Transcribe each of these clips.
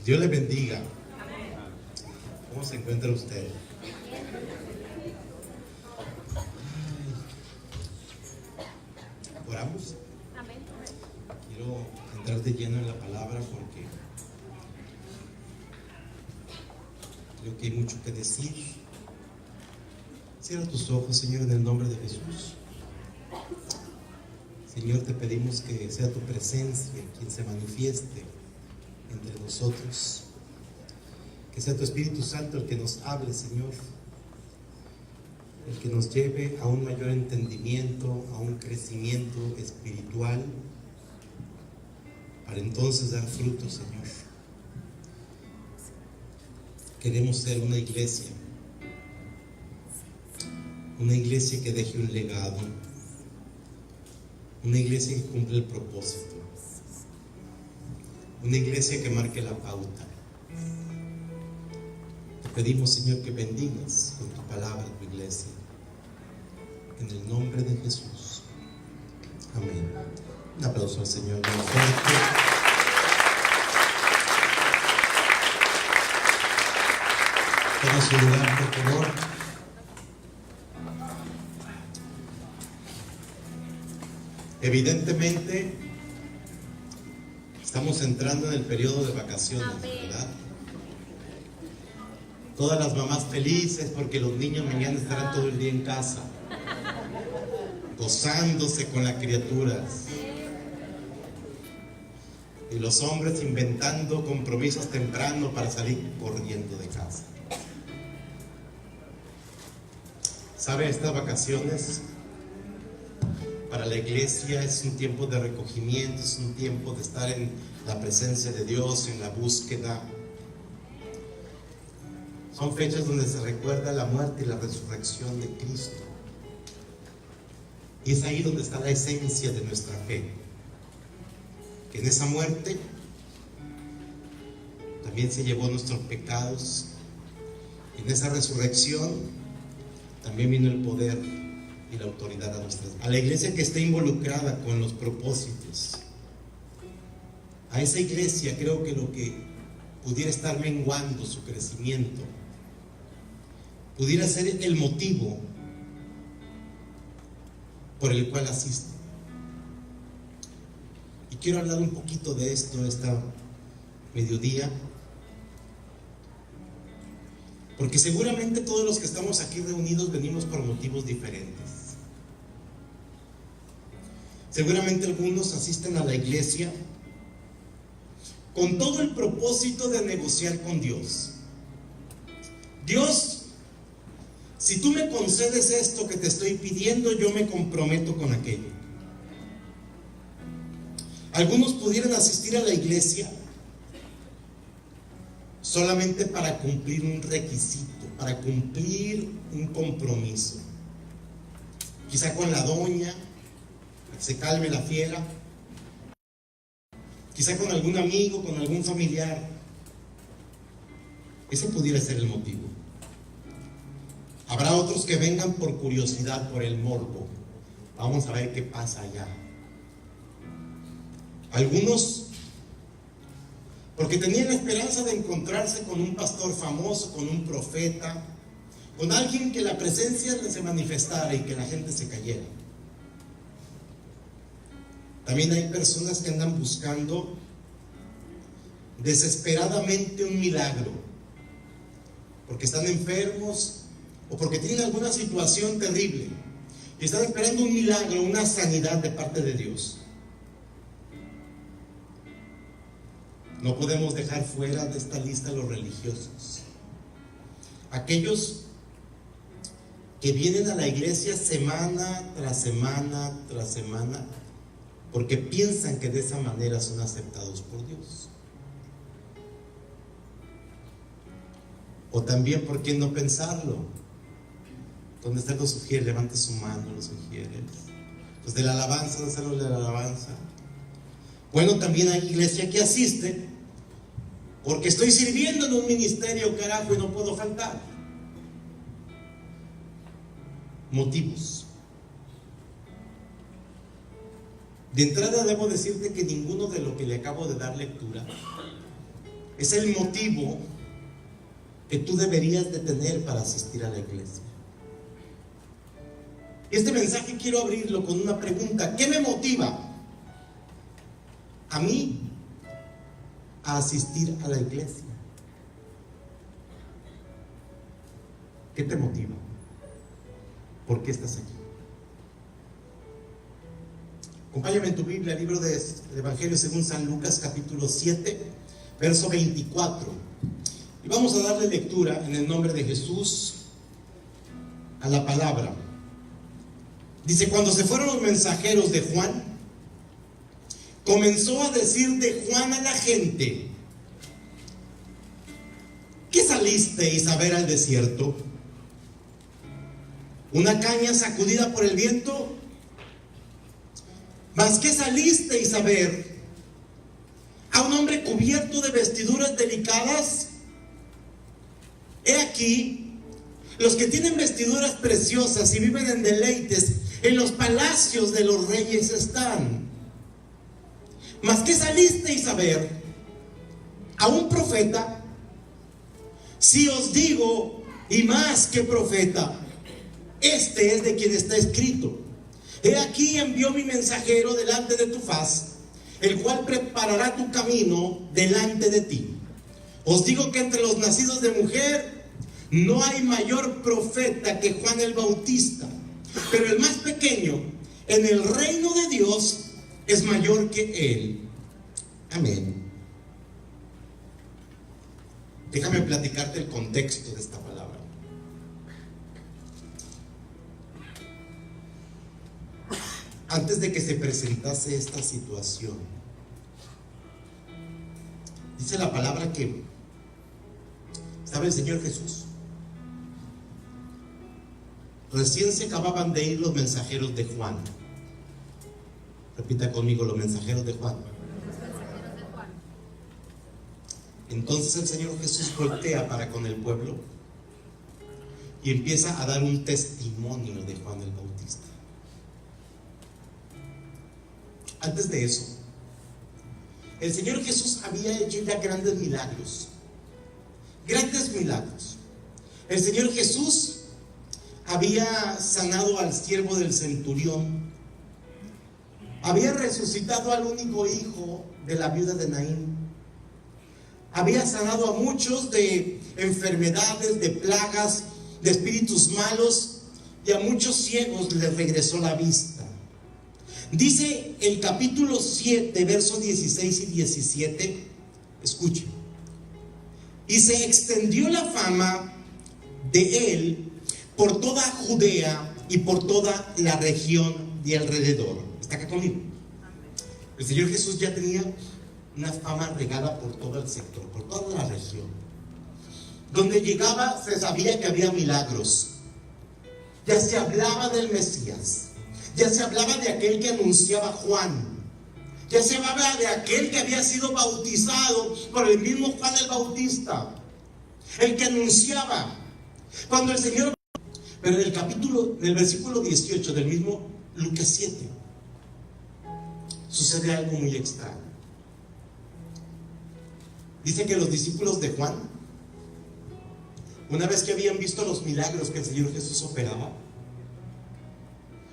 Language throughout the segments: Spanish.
Dios le bendiga. ¿Cómo se encuentra usted? ¿Oramos? Quiero entrar de lleno en la palabra porque creo que hay mucho que decir. Cierra tus ojos, Señor, en el nombre de Jesús. Señor, te pedimos que sea tu presencia quien se manifieste entre nosotros. Que sea tu Espíritu Santo el que nos hable, Señor. El que nos lleve a un mayor entendimiento, a un crecimiento espiritual, para entonces dar fruto, Señor. Queremos ser una iglesia que deje un legado, una iglesia que cumple el propósito, una iglesia que marque la pauta. Te pedimos, Señor, que bendigas con tu palabra tu iglesia, en el nombre de Jesús. Amén. Un aplauso al Señor. Toma su lugar, por favor. Evidentemente, estamos entrando en el periodo de vacaciones, ¿verdad? Todas las mamás felices porque los niños mañana estarán todo el día en casa, gozándose con las criaturas. Y los hombres inventando compromisos temprano para salir corriendo de casa. ¿Sabe? Estas vacaciones para la iglesia es un tiempo de recogimiento, es un tiempo de estar en la presencia de Dios, en la búsqueda. Son fechas donde se recuerda la muerte y la resurrección de Cristo. Y es ahí donde está la esencia de nuestra fe. Que en esa muerte también se llevó nuestros pecados. Y en esa resurrección también vino el poder y la autoridad a nuestras vidas. A la iglesia que esté involucrada con los propósitos, a esa iglesia creo que lo que pudiera estar menguando su crecimiento, pudiera ser el motivo por el cual asiste. Y quiero hablar un poquito de esto esta mediodía, porque seguramente todos los que estamos aquí reunidos venimos por motivos diferentes. Seguramente algunos asisten a la iglesia con todo el propósito de negociar con Dios. Dios, si tú me concedes esto que te estoy pidiendo, yo me comprometo con aquello. Algunos pudieran asistir a la iglesia solamente para cumplir un requisito, para cumplir un compromiso. Quizá con la doña, para que se calme la fiera. Quizá con algún amigo, con algún familiar. Ese pudiera ser el motivo. Habrá otros que vengan por curiosidad, por el morbo. Vamos a ver qué pasa allá. Algunos porque tenían la esperanza de encontrarse con un pastor famoso, con un profeta, con alguien que la presencia se manifestara y que la gente se cayera. También hay personas que andan buscando desesperadamente un milagro, porque están enfermos o porque tienen alguna situación terrible y están esperando un milagro, una sanidad de parte de Dios. No podemos dejar fuera de esta lista a los religiosos, aquellos que vienen a la iglesia semana tras semana tras semana porque piensan que de esa manera son aceptados por Dios. O también, ¿por qué no pensarlo? ¿Dónde están los sugieres? Levante su mano, los sugieres. Los de la alabanza, ¿dónde están los de la alabanza? Bueno, también hay iglesia que asiste porque estoy sirviendo en un ministerio, carajo, y no puedo faltar. Motivos. De entrada debo decirte que ninguno de lo que le acabo de dar lectura es el motivo que tú deberías de tener para asistir a la iglesia. Este mensaje quiero abrirlo con una pregunta: ¿qué me motiva a mí a asistir a la iglesia? ¿Qué te motiva? ¿Por qué estás aquí? Acompáñame en tu Biblia, libro del Evangelio según San Lucas, capítulo 7, verso 24. Y vamos a darle lectura en el nombre de Jesús a la palabra. Dice: cuando se fueron los mensajeros de Juan, comenzó a decir de Juan a la gente: ¿qué salisteis a ver al desierto? ¿Una caña sacudida por el viento? ¿Mas qué salisteis a ver? ¿A un hombre cubierto de vestiduras delicadas? He aquí, los que tienen vestiduras preciosas y viven en deleites, en los palacios de los reyes están. ¿Mas qué salisteis a ver? ¿A un profeta? Si os digo, y más que profeta, este es de quien está escrito: he aquí envió mi mensajero delante de tu faz, el cual preparará tu camino delante de ti. Os digo que entre los nacidos de mujer no hay mayor profeta que Juan el Bautista, pero el más pequeño en el reino de Dios es mayor que él. Amén. Déjame platicarte el contexto de esta palabra. Antes de que se presentase esta situación, dice la palabra que estaba el Señor Jesús. Recién se acababan de ir los mensajeros de Juan. Repita conmigo: los mensajeros de Juan. Entonces el Señor Jesús voltea para con el pueblo y empieza a dar un testimonio de Juan el Bautista. Antes de eso, el Señor Jesús había hecho ya grandes milagros. Grandes milagros. El Señor Jesús había sanado al siervo del centurión. Había resucitado al único hijo de la viuda de Naín. Había sanado a muchos de enfermedades, de plagas, de espíritus malos, y a muchos ciegos les regresó la vista. Dice el capítulo 7, versos 16 y 17, escuchen: y se extendió la fama de él por toda Judea y por toda la región de alrededor. ¿Está acá conmigo? El Señor Jesús ya tenía una fama regada por todo el sector, por toda la región. Donde llegaba se sabía que había milagros. Ya se hablaba del Mesías. Ya se hablaba de aquel que anunciaba Juan. Ya se hablaba de aquel que había sido bautizado por el mismo Juan el Bautista, el que anunciaba. Cuando el Señor... Pero en el versículo 18 del mismo Lucas 7, sucede algo muy extraño. Dice que los discípulos de Juan, una vez que habían visto los milagros que el Señor Jesús operaba,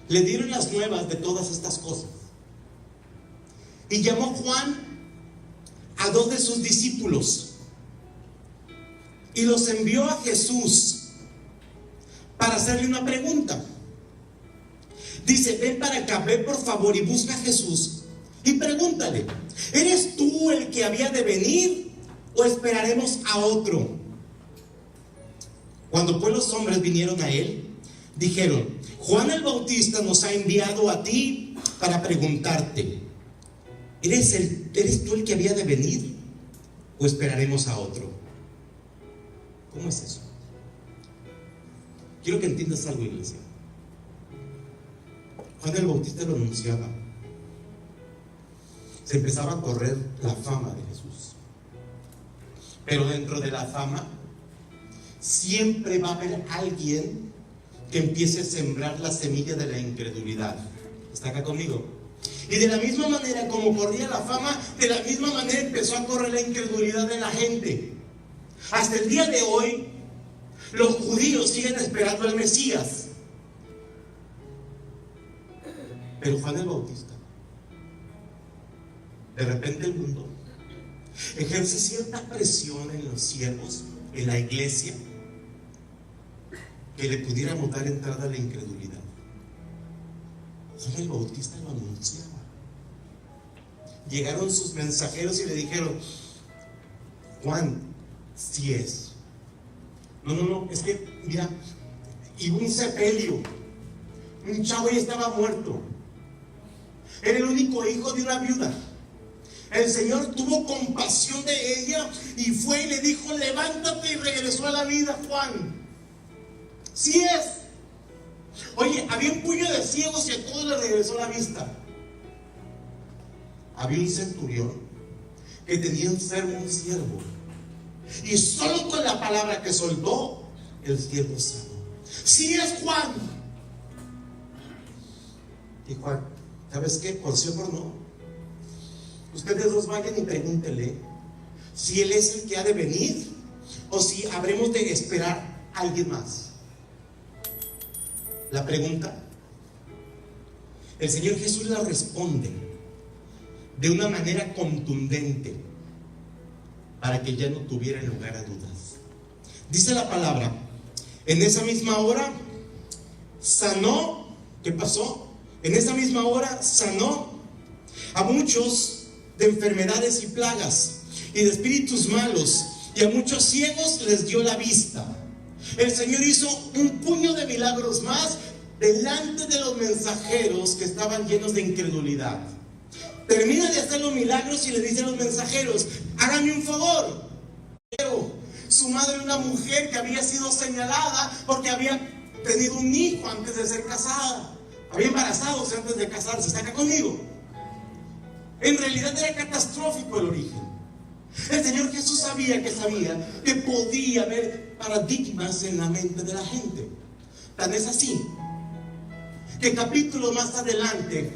le dieron las nuevas de todas estas cosas. Y llamó Juan a 2 de sus discípulos y los envió a Jesús para hacerle una pregunta. Dice: ven para acá, ven por favor y busca a Jesús y pregúntale: ¿eres tú el que había de venir o esperaremos a otro? Cuando pues los hombres vinieron a él, dijeron: Juan el Bautista nos ha enviado a ti para preguntarte: ¿eres tú el que había de venir o esperaremos a otro? ¿Cómo es eso? Quiero que entiendas algo, iglesia. Juan el Bautista lo anunciaba. Se empezaba a correr la fama de Jesús. Pero dentro de la fama siempre va a haber alguien que empiece a sembrar la semilla de la incredulidad. ¿Está acá conmigo? Y de la misma manera como corría la fama, de la misma manera empezó a correr la incredulidad de la gente. Hasta el día de hoy, los judíos siguen esperando al Mesías. Pero Juan el Bautista, de repente el mundo ejerce cierta presión en los siervos, en la iglesia, que le pudiéramos dar entrada a la incredulidad. Juan el Bautista lo anunciaba. Llegaron sus mensajeros y le dijeron: Juan, sí es. No, es que, mira, y un sepelio, un chavo ya estaba muerto. Era el único hijo de una viuda. El Señor tuvo compasión de ella y fue y le dijo: levántate, y regresó a la vida, Juan. Sí es. Oye, había un puño de ciegos y a todos les regresó la vista. Había un centurión que tenía enfermo un siervo, y solo con la palabra que soltó, el siervo sanó. Sí es Juan. Y Juan, ¿sabes qué? Por sí o por no, ustedes dos vayan y pregúntenle si él es el que ha de venir o si habremos de esperar a alguien más. La pregunta, el Señor Jesús la responde de una manera contundente para que ya no tuviera lugar a dudas. Dice la palabra: en esa misma hora sanó. ¿Qué pasó? En esa misma hora sanó a muchos de enfermedades y plagas y de espíritus malos, y a muchos ciegos les dio la vista. El Señor hizo un puño de milagros más delante de los mensajeros que estaban llenos de incredulidad. Termina de hacer los milagros y le dice a los mensajeros: háganme un favor. Pero su madre era una mujer que había sido señalada porque había tenido un hijo antes de ser casada, había embarazado antes de casarse. ¿Está acá conmigo? En realidad era catastrófico el origen. El Señor Jesús sabía que podía haber paradigmas en la mente de la gente. Tan es así que capítulos más adelante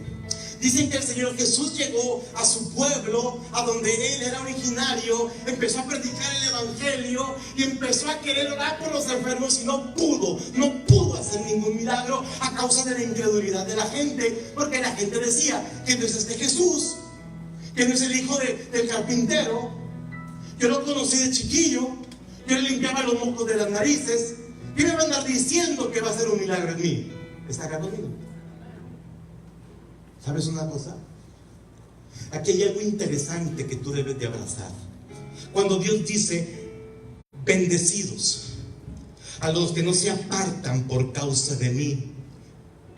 dicen que el Señor Jesús llegó a su pueblo, a donde él era originario, empezó a predicar el evangelio y empezó a querer orar por los enfermos, y no pudo hacer ningún milagro a causa de la incredulidad de la gente, porque la gente decía que no es este Jesús, que no es el hijo del carpintero. Yo lo conocí de chiquillo, yo le limpiaba los mocos de las narices. ¿Qué me va a andar diciendo que va a hacer un milagro en mí? ¿Está acá conmigo? ¿Sabes una cosa? Aquí hay algo interesante que tú debes de abrazar. Cuando Dios dice: bendecidos a los que no se apartan por causa de mí,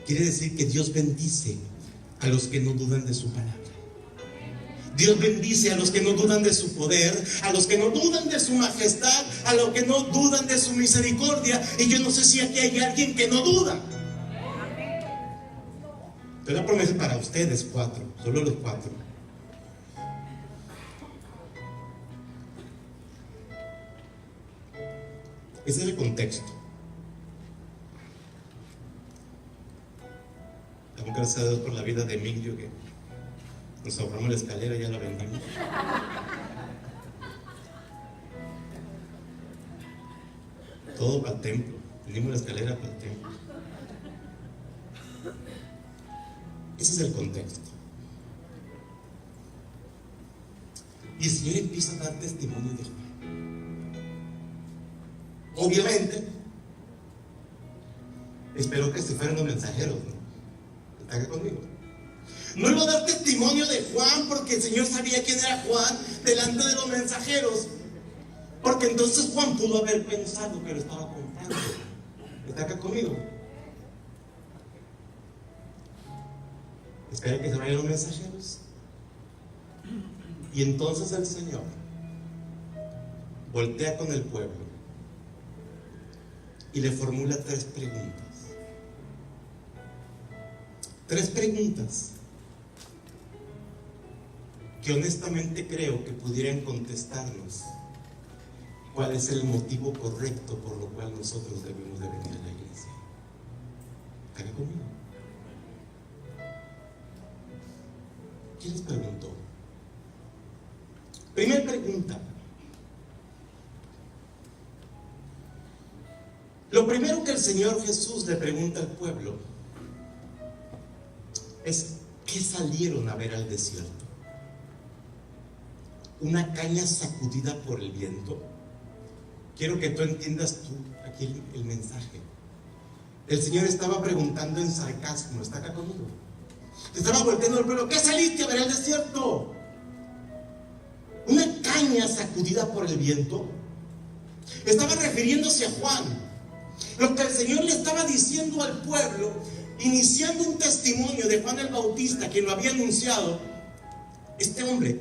quiere decir que Dios bendice a los que no dudan de su palabra. Dios bendice a los que no dudan de su poder, a los que no dudan de su majestad, a los que no dudan de su misericordia. Y yo no sé si aquí hay alguien que no duda. Te la promesa para ustedes 4, solo los 4. Ese es el contexto. Damos gracias a Dios por la vida de Emilio, que nos ahorramos la escalera, ya la vendimos. Todo para el templo. Vendimos la escalera para el templo. Ese es el contexto. Y el Señor empieza a dar testimonio de Juan. Obviamente, espero que se fueran los mensajeros, ¿no? ¿Está acá conmigo? No iba a dar testimonio de Juan porque el Señor sabía quién era Juan delante de los mensajeros, porque entonces Juan pudo haber pensado que lo estaba contando. ¿Está acá conmigo? Espera que se vayan los mensajeros. Y entonces el Señor voltea con el pueblo y le formula 3 preguntas. 3 preguntas que honestamente creo que pudieran contestarnos cuál es el motivo correcto por lo cual nosotros debemos de venir a la iglesia. ¿Está conmigo? ¿Qué les preguntó? Primera pregunta. Lo primero que el Señor Jesús le pregunta al pueblo es: ¿qué salieron a ver al desierto? ¿Una caña sacudida por el viento? Quiero que tú entiendas aquí el mensaje. El Señor estaba preguntando en sarcasmo. ¿Está acá conmigo? Estaba volteando al pueblo: ¿qué saliste a ver al desierto? ¿Una caña sacudida por el viento? Estaba refiriéndose a Juan. Lo que el Señor le estaba diciendo al pueblo, iniciando un testimonio de Juan el Bautista, quien lo había anunciado: este hombre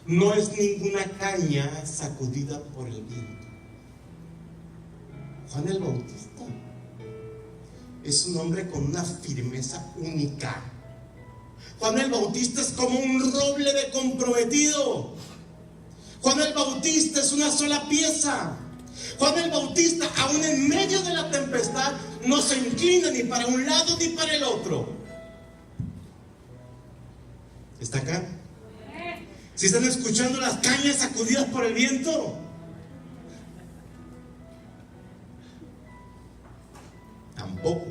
no es ninguna caña sacudida por el viento. Juan el Bautista es un hombre con una firmeza única. Juan el Bautista es como un roble de comprometido. Juan el Bautista es una sola pieza. Juan el Bautista, aún en medio de la tempestad, no se inclina ni para un lado ni para el otro. ¿Está acá? ¿Sí están escuchando las cañas sacudidas por el viento? Tampoco.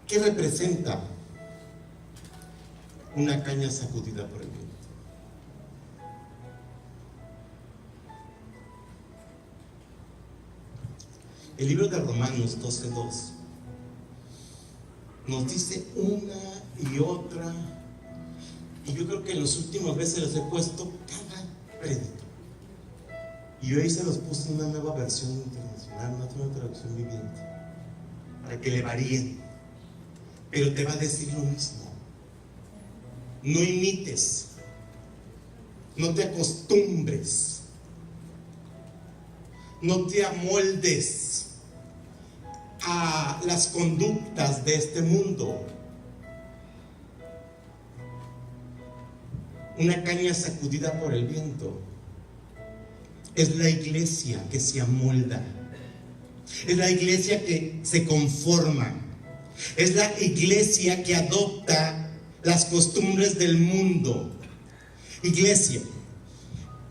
¿Qué representa una caña sacudida por el viento? El libro de Romanos 12:2 nos dice una y otra, y yo creo que en los últimos veces les he puesto cada prédito, y hoy se los puse en una nueva versión internacional, una nueva traducción viviente, para que le varíen, pero te va a decir lo mismo: no imites, no te acostumbres, no te amoldes a las conductas de este mundo. Una caña sacudida por el viento es la iglesia que se amolda, es la iglesia que se conforma, es la iglesia que adopta las costumbres del mundo. Iglesia,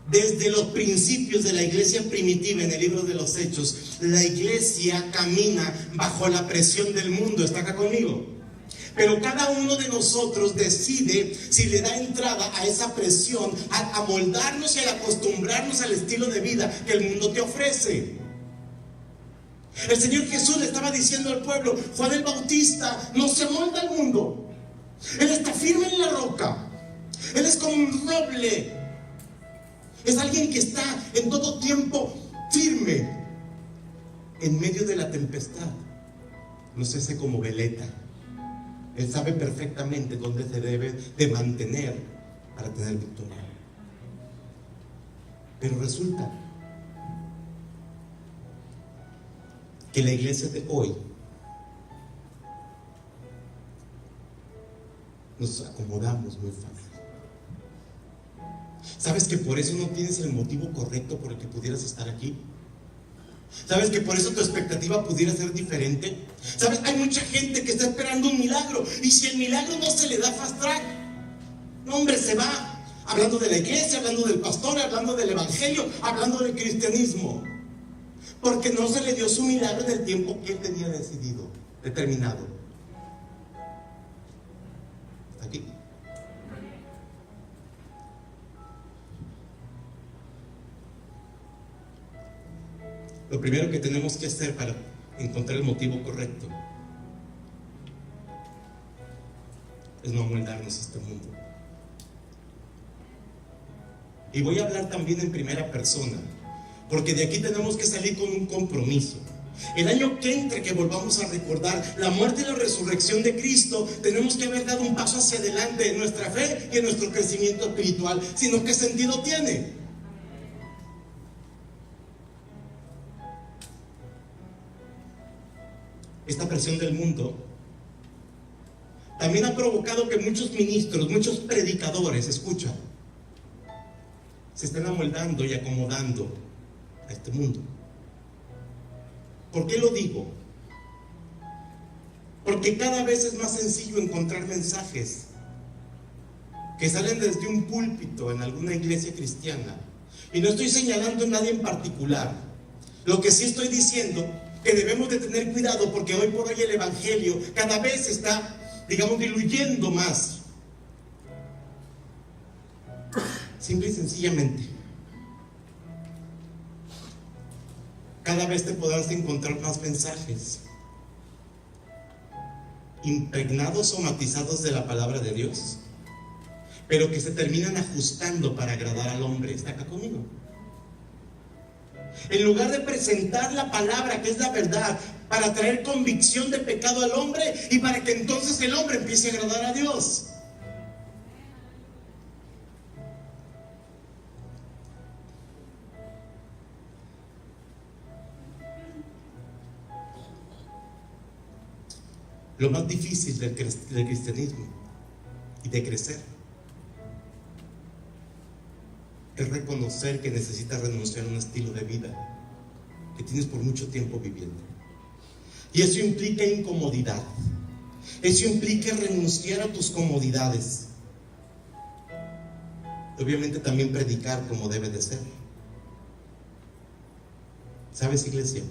desde los principios de la iglesia primitiva en el libro de los Hechos, la iglesia camina bajo la presión del mundo. ¿Está acá conmigo? Pero cada uno de nosotros decide si le da entrada a esa presión, a amoldarnos y a acostumbrarnos al estilo de vida que el mundo te ofrece. El Señor Jesús le estaba diciendo al pueblo: Juan el Bautista no se amolda al mundo. Él está firme en la roca. Él es como un roble. Es alguien que está en todo tiempo firme en medio de la tempestad. No se hace como veleta. Él sabe perfectamente dónde se debe de mantener para tener victoria. Pero resulta que la iglesia de hoy nos acomodamos muy fácil. ¿Sabes que por eso no tienes el motivo correcto por el que pudieras estar aquí? ¿Sabes que por eso tu expectativa pudiera ser diferente? ¿Sabes? Hay mucha gente que está esperando un milagro, y si el milagro no se le da fast track, no, hombre, se va hablando de la iglesia, hablando del pastor, hablando del evangelio, hablando del cristianismo, porque no se le dio su milagro en el tiempo que él tenía decidido, determinado. Aquí. Lo primero que tenemos que hacer para encontrar el motivo correcto es no amoldarnos a este mundo. Y voy a hablar también en primera persona, porque de aquí tenemos que salir con un compromiso. El año que entre, que volvamos a recordar la muerte y la resurrección de Cristo, tenemos que haber dado un paso hacia adelante en nuestra fe y en nuestro crecimiento espiritual. Sino, ¿qué sentido tiene? Esta presión del mundo también ha provocado que muchos ministros, muchos predicadores, escucha, se estén amoldando y acomodando a este mundo. ¿Por qué lo digo? Porque cada vez es más sencillo encontrar mensajes que salen desde un púlpito en alguna iglesia cristiana. Y no estoy señalando a nadie en particular. Lo que sí estoy diciendo que debemos de tener cuidado, porque hoy por hoy el evangelio cada vez está, digamos, diluyendo más. Simple y sencillamente, cada vez te podrás encontrar más mensajes impregnados o matizados de la palabra de Dios, pero que se terminan ajustando para agradar al hombre. ¿Está acá conmigo? En lugar de presentar la palabra, que es la verdad, para traer convicción de pecado al hombre y para que entonces el hombre empiece a agradar a Dios. Lo más difícil del cristianismo y de crecer es reconocer que necesitas renunciar a un estilo de vida que tienes por mucho tiempo viviendo. Y eso implica incomodidad. Eso implica renunciar a tus comodidades. Obviamente también predicar como debe de ser. ¿Sabes, iglesia?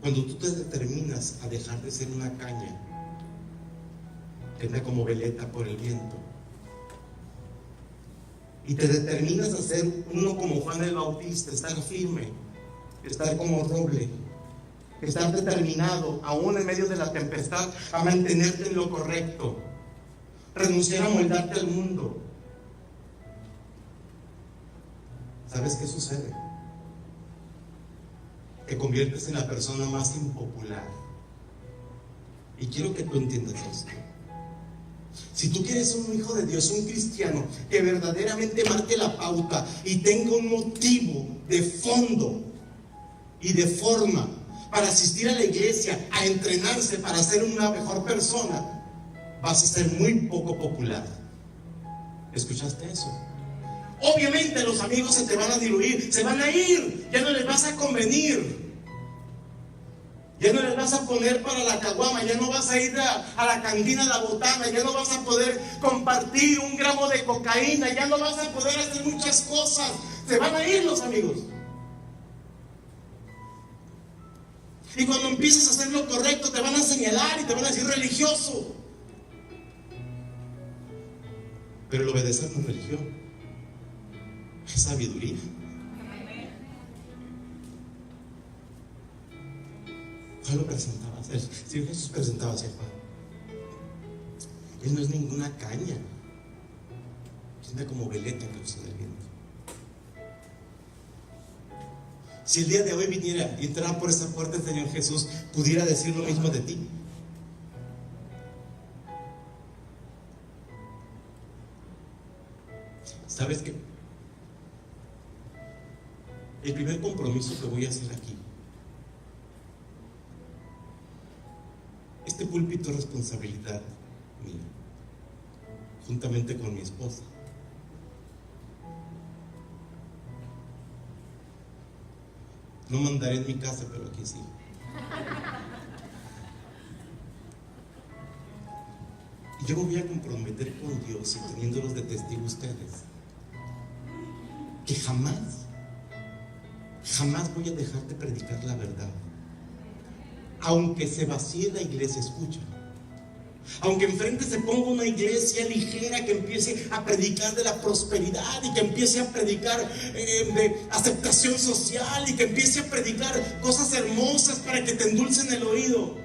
Cuando tú te determinas a dejar de ser una caña que anda como veleta por el viento, y te determinas a ser uno como Juan el Bautista, estar firme, estar como roble, estar determinado, aún en medio de la tempestad, a mantenerte en lo correcto, renunciar a moldarte al mundo. ¿Sabes qué sucede? Te conviertes en la persona más impopular. Y quiero que tú entiendas esto. Si tú quieres un hijo de Dios, un cristiano que verdaderamente marque la pauta y tenga un motivo de fondo y de forma para asistir a la iglesia, a entrenarse para ser una mejor persona, vas a ser muy poco popular. ¿Escuchaste eso? Obviamente los amigos se te van a diluir, se van a ir, ya no les vas a convenir, ya no les vas a poner para la caguama, ya no vas a ir a la cantina, a la botana, ya no vas a poder compartir un gramo de cocaína, ya no vas a poder hacer muchas cosas, se van a ir los amigos. Y cuando empieces a hacer lo correcto te van a señalar y te van a decir religioso. Pero el obedecer no es religión, es sabiduría. Juan lo presentaba, si Jesús presentaba hacia Juan, él no es ninguna caña, siente como veleta que usa del viento. Si el día de hoy viniera y entrara por esa puerta el Señor Jesús, pudiera decir lo mismo de ti. ¿Sabes qué? El primer compromiso que voy a hacer aquí, este púlpito es responsabilidad mía, juntamente con mi esposa. No mandaré en mi casa, pero aquí sí. Y yo me voy a comprometer con Dios y teniéndolos de testigo ustedes, que jamás voy a dejar de predicar la verdad. Aunque se vacíe la iglesia, escucha. Aunque enfrente se ponga una iglesia ligera que empiece a predicar de la prosperidad y que empiece a predicar de aceptación social y que empiece a predicar cosas hermosas para que te endulcen el oído.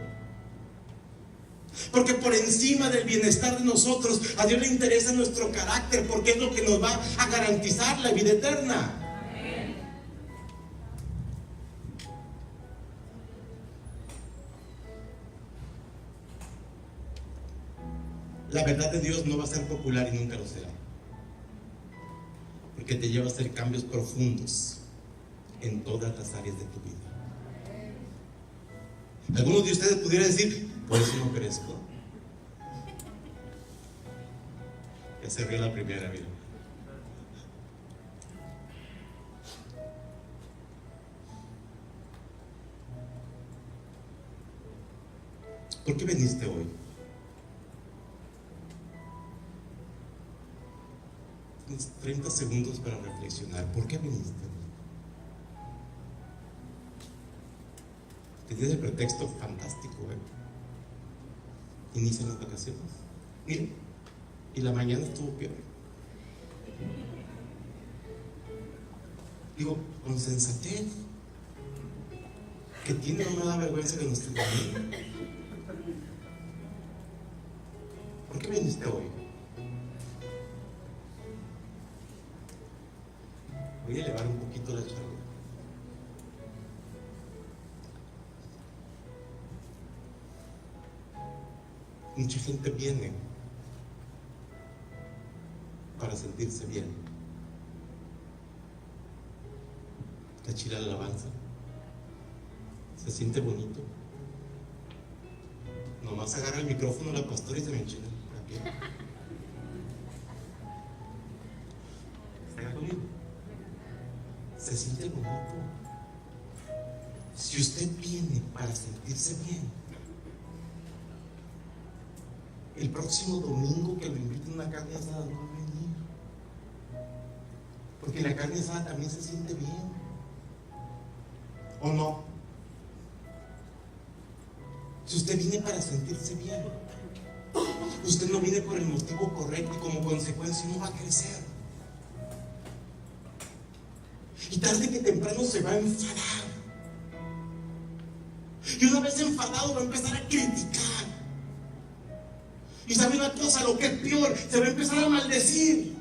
Porque por encima del bienestar de nosotros, a Dios le interesa nuestro carácter, porque es lo que nos va a garantizar la vida eterna. La verdad de Dios no va a ser popular y nunca lo será, porque te lleva a hacer cambios profundos en todas las áreas de tu vida. Algunos de ustedes pudieran decir, por eso no crezco. Ya se rió la primera, mira. ¿Por qué viniste hoy? Tienes 30 segundos para reflexionar. ¿Por qué viniste? Tienes el pretexto fantástico, Inician las vacaciones. Miren, y la mañana estuvo peor. Digo, con sensatez. Que tiene, no me da vergüenza que no esté bien. ¿Por qué viniste hoy? Voy a elevar un poquito la charla. Mucha gente viene para sentirse bien. Está chila la alabanza. Se siente bonito. Nomás agarra el micrófono la pastora y se me enchina la piel. ¿Está conmigo? Se siente bonito. Si usted viene para sentirse bien, el próximo domingo que lo inviten a una carne asada no va a venir, porque la carne asada también se siente bien, ¿o no? Si usted viene para sentirse bien, usted no viene por el motivo correcto y como consecuencia no va a crecer. Y tarde que temprano se va a enfadar. Y una vez enfadado va a empezar a criticar. Y sabe una cosa, lo que es peor, se va a empezar a maldecir.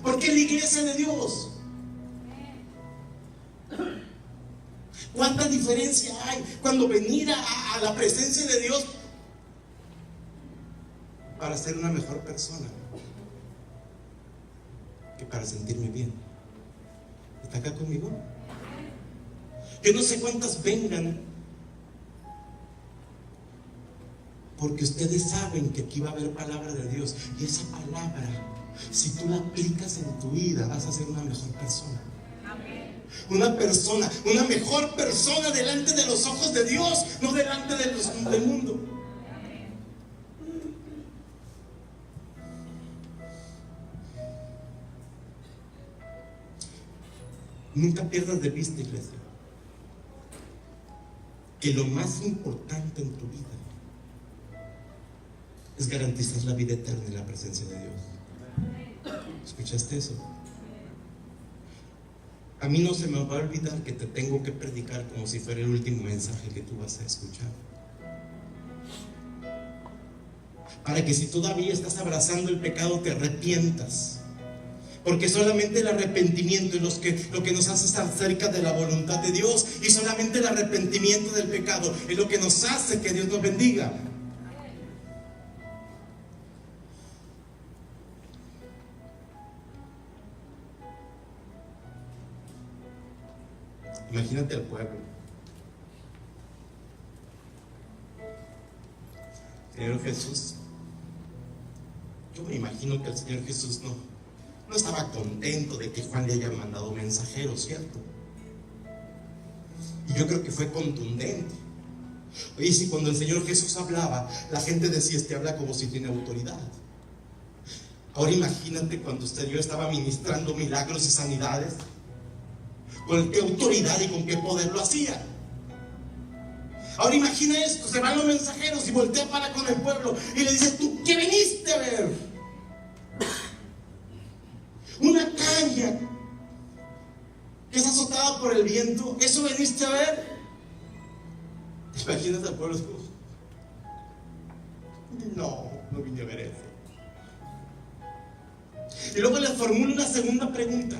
Porque es la iglesia de Dios. ¿Cuánta diferencia hay cuando venir a la presencia de Dios para ser una mejor persona que para sentirme bien? ¿Está acá conmigo? Yo no sé cuántas vengan porque ustedes saben que aquí va a haber palabra de Dios, y esa palabra, si tú la aplicas en tu vida, vas a ser una mejor persona. Una persona, una mejor persona delante de los ojos de Dios, no delante del mundo. Nunca pierdas de vista, iglesia, que lo más importante en tu vida es garantizar la vida eterna en la presencia de Dios. ¿Escuchaste eso? A mí no se me va a olvidar que te tengo que predicar como si fuera el último mensaje que tú vas a escuchar. Para que si todavía estás abrazando el pecado te arrepientas. Porque solamente el arrepentimiento es lo que nos hace estar cerca de la voluntad de Dios. Y solamente el arrepentimiento del pecado es lo que nos hace que Dios nos bendiga. Imagínate al pueblo. Señor Jesús, yo me imagino que el Señor Jesús no estaba contento de que Juan le haya mandado mensajeros, ¿cierto? Y yo creo que fue contundente. Oye, si cuando el Señor Jesús hablaba, la gente decía, este habla como si tiene autoridad. Ahora imagínate cuando yo estaba ministrando milagros y sanidades, con qué autoridad y con qué poder lo hacía. Ahora imagina esto, se van los mensajeros y voltea para con el pueblo y le dice, ¿tú qué viniste a ver? Una caña que es azotada por el viento, ¿eso viniste a ver? Imagínate al pueblo. No vine a ver eso. Y luego le formula una segunda pregunta.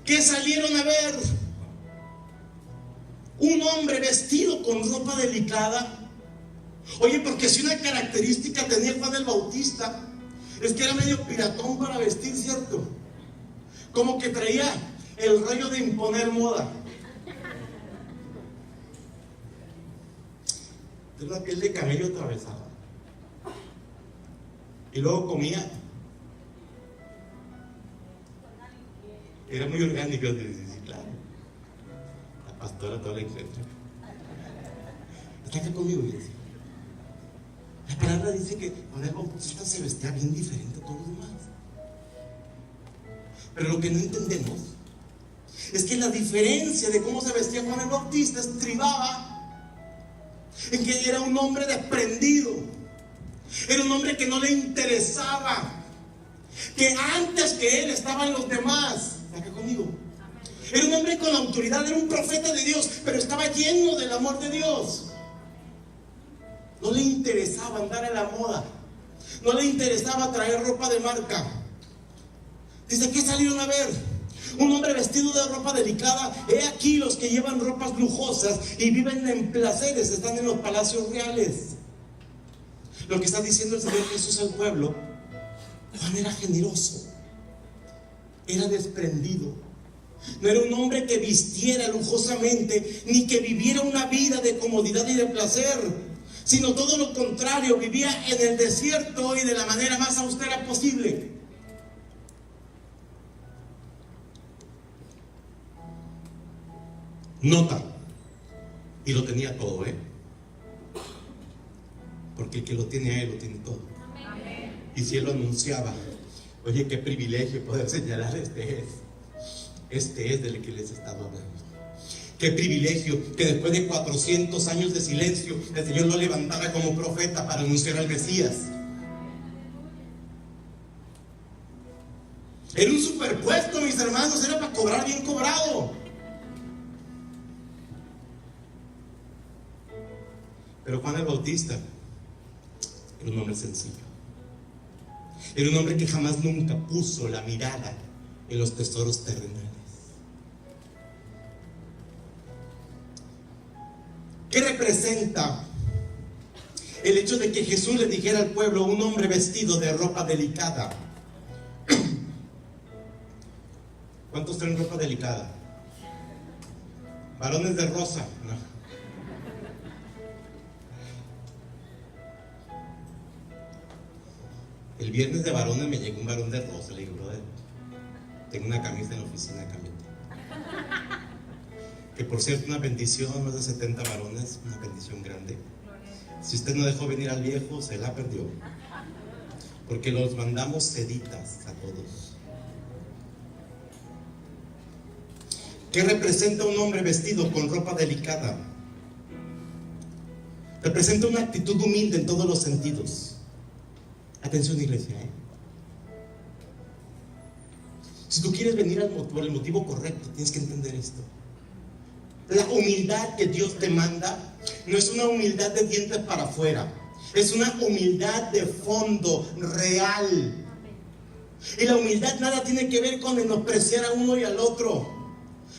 ¿Qué salieron a ver? Un hombre vestido con ropa delicada. Oye, porque si una característica tenía Juan el Bautista, es que era medio piratón para vestir, ¿cierto? Como que traía el rollo de imponer moda. De una piel de camello atravesada. Y luego comía. Era muy orgánico, claro. La pastora toda la iglesia. ¿Está acá conmigo, iglesia? La palabra dice que Juan el Bautista se vestía bien diferente a todos los demás. Pero lo que no entendemos es que la diferencia de cómo se vestía Juan el Bautista estribaba en que era un hombre desprendido, era un hombre que no le interesaba, que antes que él estaban los demás. ¿Está acá conmigo? Era un hombre con autoridad, era un profeta de Dios, pero estaba lleno del amor de Dios. No le interesaba andar a la moda, no le interesaba traer ropa de marca. Dice, ¿qué salieron a ver? Un hombre vestido de ropa delicada. He aquí los que llevan ropas lujosas y viven en placeres, están en los palacios reales. Lo que está diciendo el Señor Jesús al pueblo: Juan era generoso, era desprendido. No era un hombre que vistiera lujosamente, ni que viviera una vida de comodidad y de placer, sino todo lo contrario, vivía en el desierto y de la manera más austera posible. Nota, y lo tenía todo, porque el que lo tiene a él lo tiene todo. Amén. Y si él lo anunciaba, oye, qué privilegio poder señalar: este es del que les estaba hablando. Qué privilegio que después de 400 años de silencio el Señor lo levantara como profeta para anunciar al Mesías. Era un superpuesto, mis hermanos, era para cobrar bien cobrado. Pero Juan el Bautista era un hombre sencillo. Era un hombre que jamás nunca puso la mirada en los tesoros terrenales. ¿Qué representa el hecho de que Jesús le dijera al pueblo: un hombre vestido de ropa delicada? ¿Cuántos traen ropa delicada? Varones de rosa, no. El viernes de varones me llegó un varón de rosa. Le digo: brother, tengo una camisa en la oficina, cámbiate. Que por cierto, una bendición, más de 70 varones, una bendición grande. Si usted no dejó venir al viejo, se la perdió, porque los mandamos seditas a todos. ¿Qué representa un hombre vestido con ropa delicada? Representa una actitud humilde en todos los sentidos. Atención, iglesia, Si tú quieres venir por el motivo correcto, tienes que entender esto. La humildad que Dios te manda no es una humildad de dientes para afuera, es una humildad de fondo, real. Y la humildad nada tiene que ver con menospreciar a uno y al otro,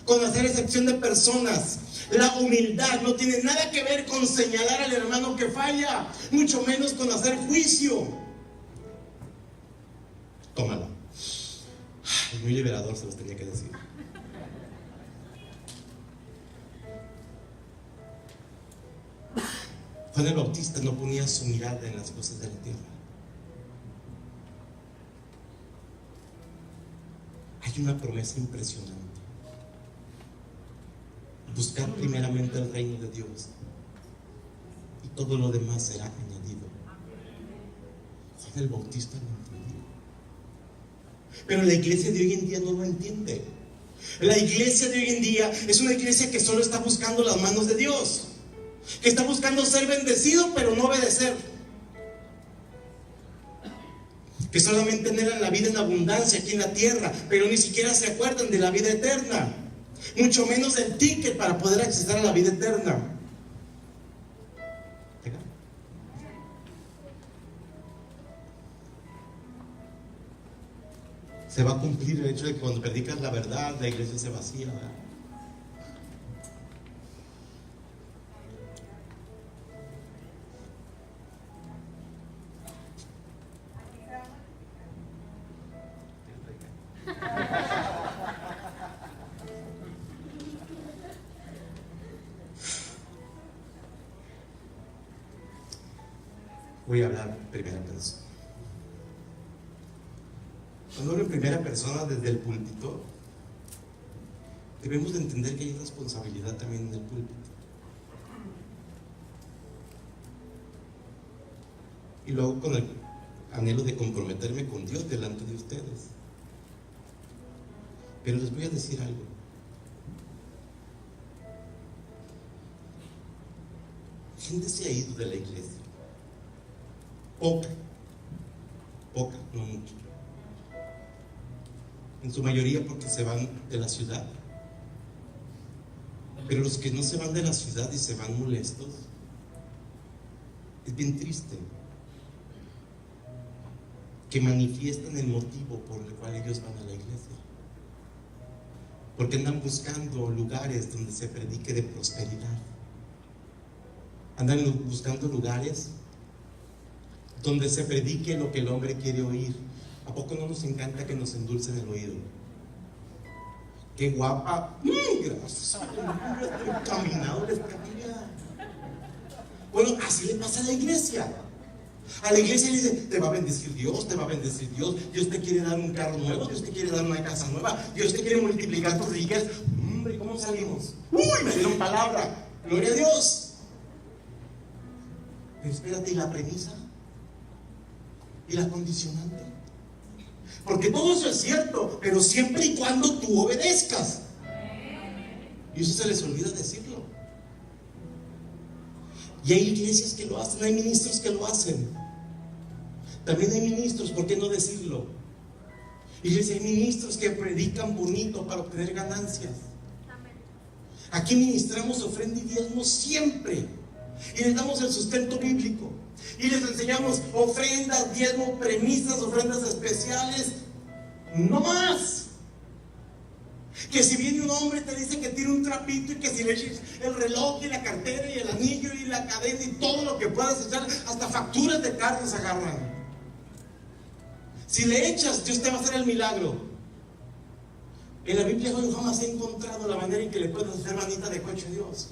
con hacer excepción de personas. La humildad no tiene nada que ver con señalar al hermano que falla, mucho menos con hacer juicio. Tómala. Es muy liberador, se los tenía que decir. Juan el Bautista no ponía su mirada en las cosas de la tierra. Hay una promesa impresionante: buscar primeramente el reino de Dios y todo lo demás será añadido. Juan el Bautista lo entendió, pero la iglesia de hoy en día no lo entiende. La iglesia de hoy en día es una iglesia que solo está buscando las manos de Dios, que está buscando ser bendecido pero no obedecer, que solamente anhelan la vida en abundancia aquí en la tierra, pero ni siquiera se acuerdan de la vida eterna, mucho menos del ticket para poder acceder a la vida eterna. Se va a cumplir el hecho de que cuando predicas la verdad, la iglesia se vacía, ¿verdad? Voy a hablar en primera persona. Cuando hablo en primera persona desde el púlpito, debemos de entender que hay responsabilidad también en el púlpito. y lo hago con el anhelo de comprometerme con Dios delante de ustedes. Pero les voy a decir algo. Gente se ha ido de la iglesia. Poca, no mucho. En su mayoría porque se van de la ciudad. Pero los que no se van de la ciudad y se van molestos, es bien triste que manifiestan el motivo por el cual ellos van a la iglesia. Porque andan buscando lugares donde se predique de prosperidad. Andan buscando lugares donde se predique lo que el hombre quiere oír. ¿A poco no nos encanta que nos endulcen el oído? ¡Qué guapa! Gracias. Caminado les cambia. Bueno, así le pasa a la iglesia. A la iglesia le dice: te va a bendecir Dios, te va a bendecir Dios. Dios te quiere dar un carro nuevo, Dios te quiere dar una casa nueva, Dios te quiere multiplicar tus riquezas. Hombre, ¿cómo salimos? ¡Uy! Me dieron palabra. ¡Gloria a Dios! Pero espérate, ¿y la premisa? ¿Y la condicionante? Porque todo eso es cierto, pero siempre y cuando tú obedezcas. Y eso se les olvida decirlo. Y hay iglesias que lo hacen, hay ministros que lo hacen. También hay ministros, ¿por qué no decirlo? Iglesia, hay ministros que predican bonito para obtener ganancias. Aquí ministramos ofrenda y diezmo siempre. Y les damos el sustento bíblico. Y les enseñamos ofrendas, diezmo, premisas, ofrendas especiales. No más. Que si viene un hombre te dice que tire un trapito, y que si le eches el reloj y la cartera y el anillo y la cadena y todo lo que puedas echar, hasta facturas de carnes agarran. Si le echas, Dios te va a hacer el milagro. En la Biblia yo jamás he encontrado la manera en que le puedes hacer manita de coche a Dios.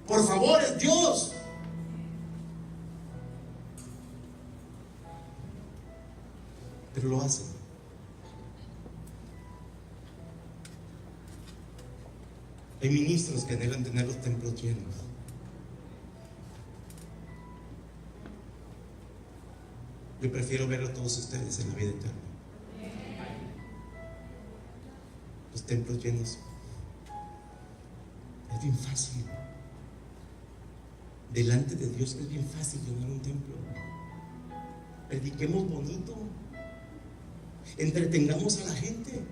Por favor, es Dios. Pero lo hacen. Hay ministros que anhelan tener los templos llenos. Yo prefiero ver a todos ustedes en la vida eterna. Los templos llenos. Es bien fácil. Delante de Dios es bien fácil llenar un templo. Prediquemos bonito. Entretengamos a la gente.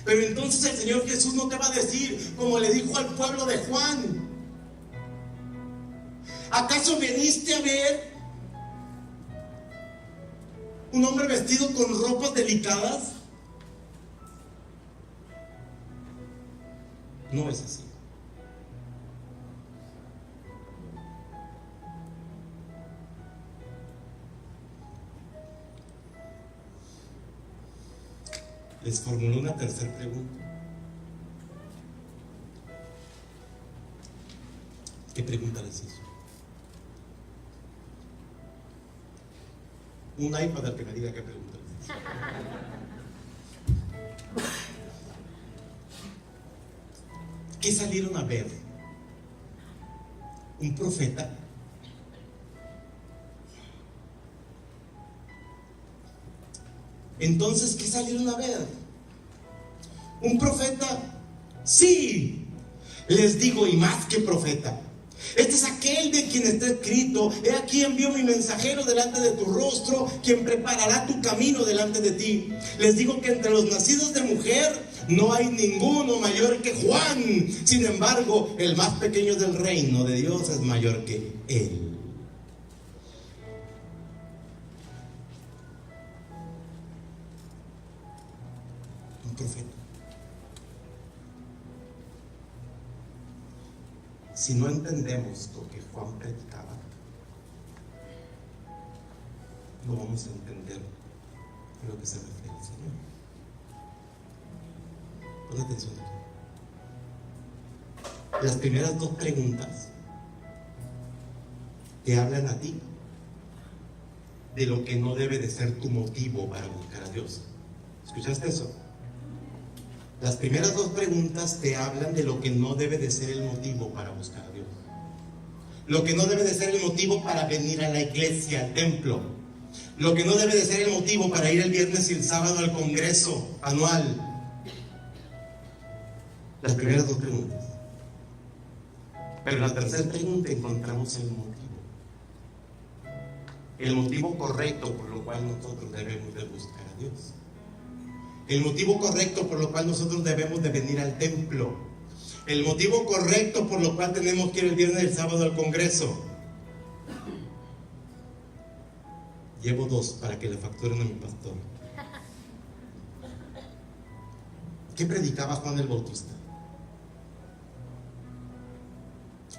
Pero entonces el Señor Jesús no te va a decir como le dijo al pueblo de Juan: ¿acaso viniste a ver un hombre vestido con ropas delicadas? No es así. Les formuló una tercera pregunta. ¿Qué pregunta les hizo? Un iPad al que me diga qué pregunta les hizo. ¿Qué salieron a ver? ¿Un profeta? Entonces, ¿qué salieron a ver? ¿Un profeta? Sí, les digo, y más que profeta. Este es aquel de quien está escrito: he aquí envío mi mensajero delante de tu rostro, quien preparará tu camino delante de ti. Les digo que entre los nacidos de mujer no hay ninguno mayor que Juan. Sin embargo, el más pequeño del reino de Dios es mayor que él. Profeta. Si no entendemos lo que Juan predicaba, no vamos a entender a lo que se refiere el Señor. Pon atención aquí. Las primeras dos preguntas te hablan a ti de lo que no debe de ser tu motivo para buscar a Dios. ¿Escuchaste eso? Las primeras dos preguntas te hablan de lo que no debe de ser el motivo para buscar a Dios. Lo que no debe de ser el motivo para venir a la iglesia, al templo. Lo que no debe de ser el motivo para ir el viernes y el sábado al congreso anual. Las primeras dos preguntas. Pero en la tercera pregunta encontramos el motivo. El motivo correcto por lo cual nosotros debemos de buscar a Dios. El motivo correcto por lo cual nosotros debemos de venir al templo. El motivo correcto por lo cual tenemos que ir el viernes y el sábado al congreso. Llevo dos para que le facturen a mi pastor. ¿Qué predicaba Juan el Bautista?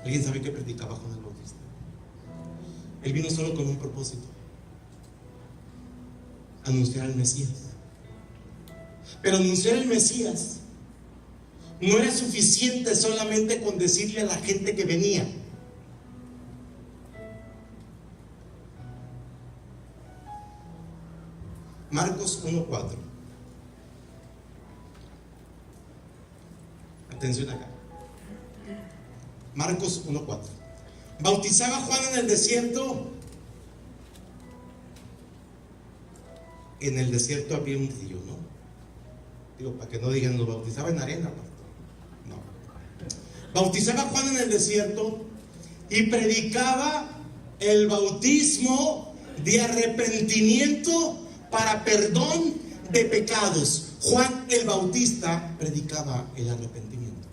¿Alguien sabe qué predicaba Juan el Bautista? Él vino solo con un propósito: anunciar al Mesías. Pero anunciar al Mesías no era suficiente solamente con decirle a la gente que venía. Marcos 1:4. Atención acá. Marcos 1:4. Bautizaba Juan en el desierto. En el desierto había un río, ¿no? Digo, para que no digan, lo bautizaba en arena, pastor. No. Bautizaba Juan en el desierto y predicaba el bautismo de arrepentimiento para perdón de pecados. Juan el Bautista predicaba el arrepentimiento.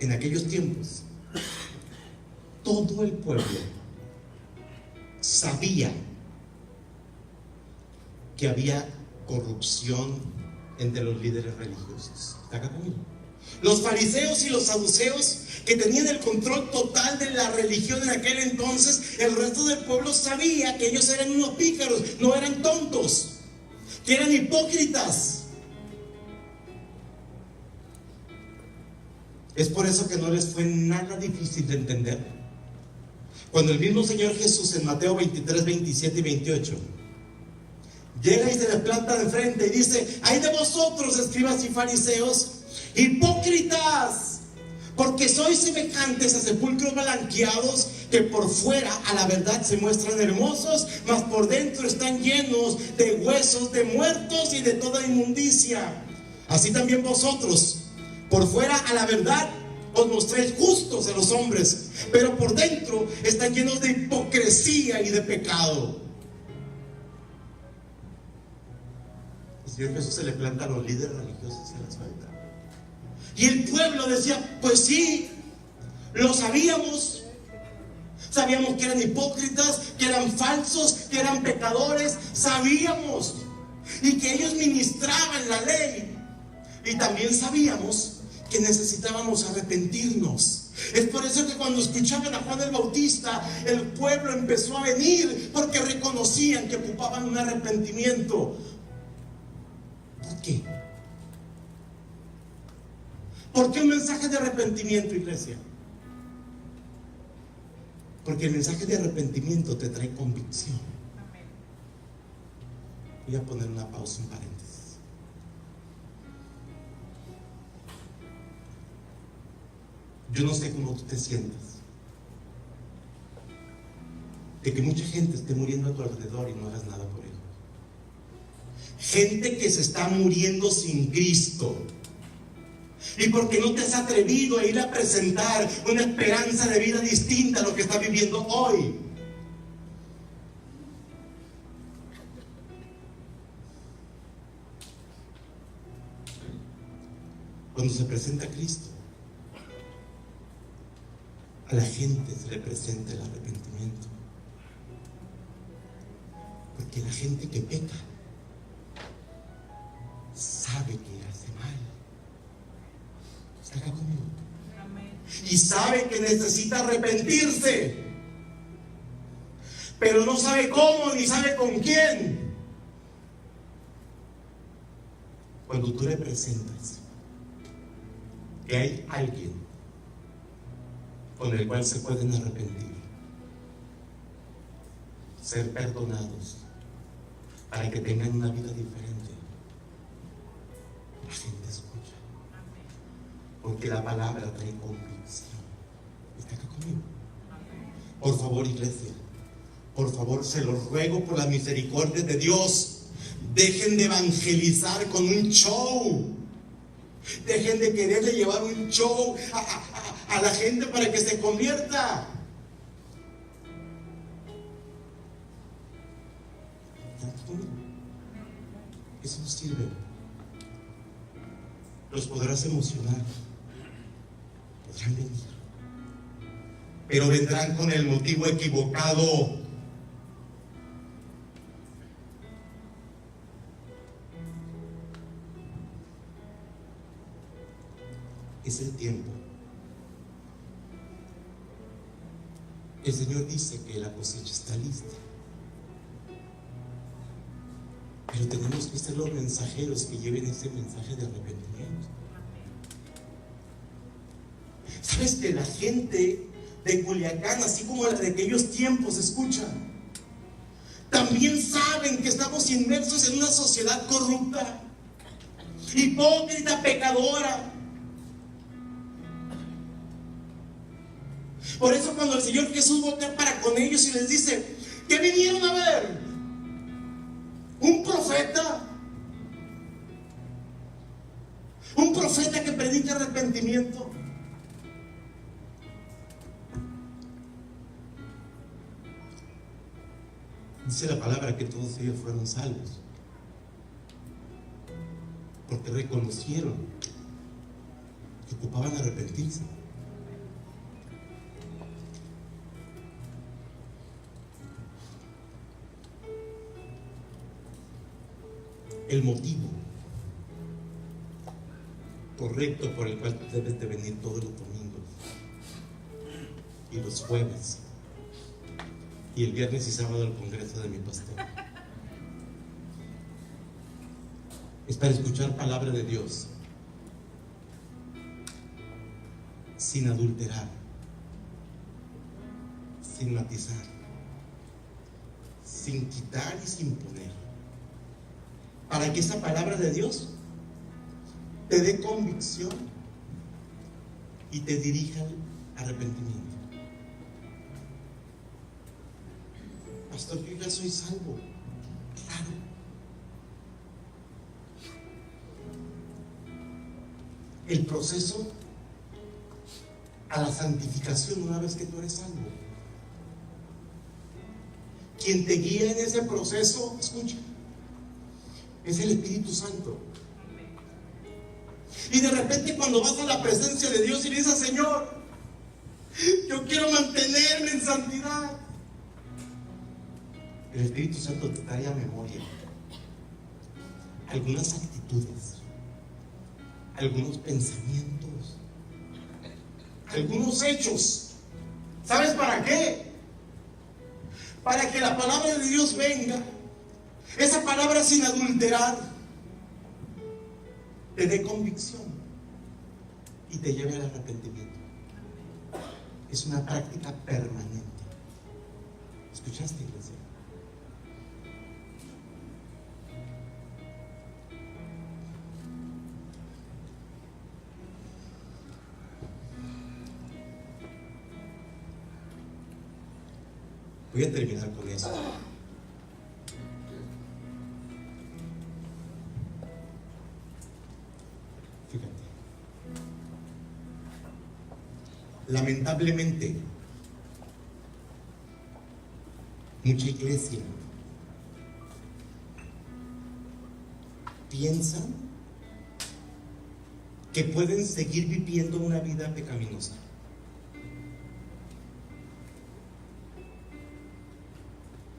En aquellos tiempos, todo el pueblo sabía que había corrupción entre los líderes religiosos. ¿Está acá conmigo? Los fariseos y los saduceos, que tenían el control total de la religión en aquel entonces, el resto del pueblo sabía que ellos eran unos pícaros, no eran tontos, que eran hipócritas. Es por eso que no les fue nada difícil de entender. Cuando el mismo Señor Jesús en Mateo 23, 27 y 28 llega y se les planta de frente y dice: ay de vosotros, escribas y fariseos, hipócritas, porque sois semejantes a sepulcros blanqueados, que por fuera a la verdad se muestran hermosos, mas por dentro están llenos de huesos de muertos y de toda inmundicia. Así también vosotros, por fuera a la verdad os mostráis justos a los hombres, pero por dentro están llenos de hipocresía y de pecado. El Señor Jesús se le planta a los líderes religiosos y la suelta. Y el pueblo decía: pues sí, lo sabíamos. Sabíamos que eran hipócritas, que eran falsos, que eran pecadores. Sabíamos. Y que ellos ministraban la ley. Y también sabíamos que necesitábamos arrepentirnos. Es por eso que cuando escuchaban a Juan el Bautista, el pueblo empezó a venir, porque reconocían que ocupaban un arrepentimiento. ¿Por qué? ¿Por qué un mensaje de arrepentimiento, iglesia? Porque el mensaje de arrepentimiento te trae convicción. Voy a poner una pausa, un paréntesis. Yo no sé cómo tú te sientas de que mucha gente esté muriendo a tu alrededor y no hagas nada por ello. Gente que se está muriendo sin Cristo. Y porque no te has atrevido a ir a presentar una esperanza de vida distinta a lo que está viviendo hoy. Cuando se presenta Cristo, a la gente se le presenta el arrepentimiento. Porque la gente que peca sabe que hace mal. ¿Está acá conmigo? Y sabe que necesita arrepentirse, pero no sabe cómo ni sabe con quién. Cuando tú le presentas que hay alguien con el cual se pueden arrepentir, ser perdonados, para que tengan una vida diferente, la gente escucha. porque la palabra trae convicción. ¿Está acá conmigo? Por favor, iglesia, por favor, se los ruego por la misericordia de Dios, dejen de evangelizar con un show. Dejen de quererle llevar un show a la gente para que se convierta. Eso no sirve. Los podrás emocionar, podrán venir, pero vendrán con el motivo equivocado. Es el tiempo. El Señor dice que la cosecha está lista, pero tenemos que ser los mensajeros que lleven ese mensaje de arrepentimiento. ¿Sabes que la gente de Culiacán, así como la de aquellos tiempos, escuchan? También saben que estamos inmersos en una sociedad corrupta, hipócrita, pecadora. Por eso cuando el Señor Jesús voltea para con ellos y les dice: ¿qué vinieron a ver? ¿Un profeta? ¿Un profeta que predica arrepentimiento? Dice la palabra que todos ellos fueron salvos, porque reconocieron que ocupaban arrepentirse. El motivo correcto por el cual debes de venir todos los domingos y los jueves y el viernes y sábado al congreso de mi pastor es para escuchar palabra de Dios sin adulterar, sin matizar, sin quitar y sin poner, para que esa palabra de Dios te dé convicción y te dirija al arrepentimiento. Pastor, yo ya soy salvo. Claro. El proceso a la santificación una vez que tú eres salvo. Quien te guía en ese proceso, escucha, es el Espíritu Santo. Y de repente cuando vas a la presencia de Dios y dices: Señor, yo quiero mantenerme en santidad, el Espíritu Santo te trae a memoria algunas actitudes, algunos pensamientos, algunos hechos. ¿Sabes para qué? Para que la palabra de Dios venga, esa palabra sin adulterar, te dé convicción y te lleve al arrepentimiento. Es una práctica permanente. ¿Escuchaste, iglesia? Voy a terminar con eso. Fíjate. Lamentablemente, mucha iglesia piensa que pueden seguir viviendo una vida pecaminosa.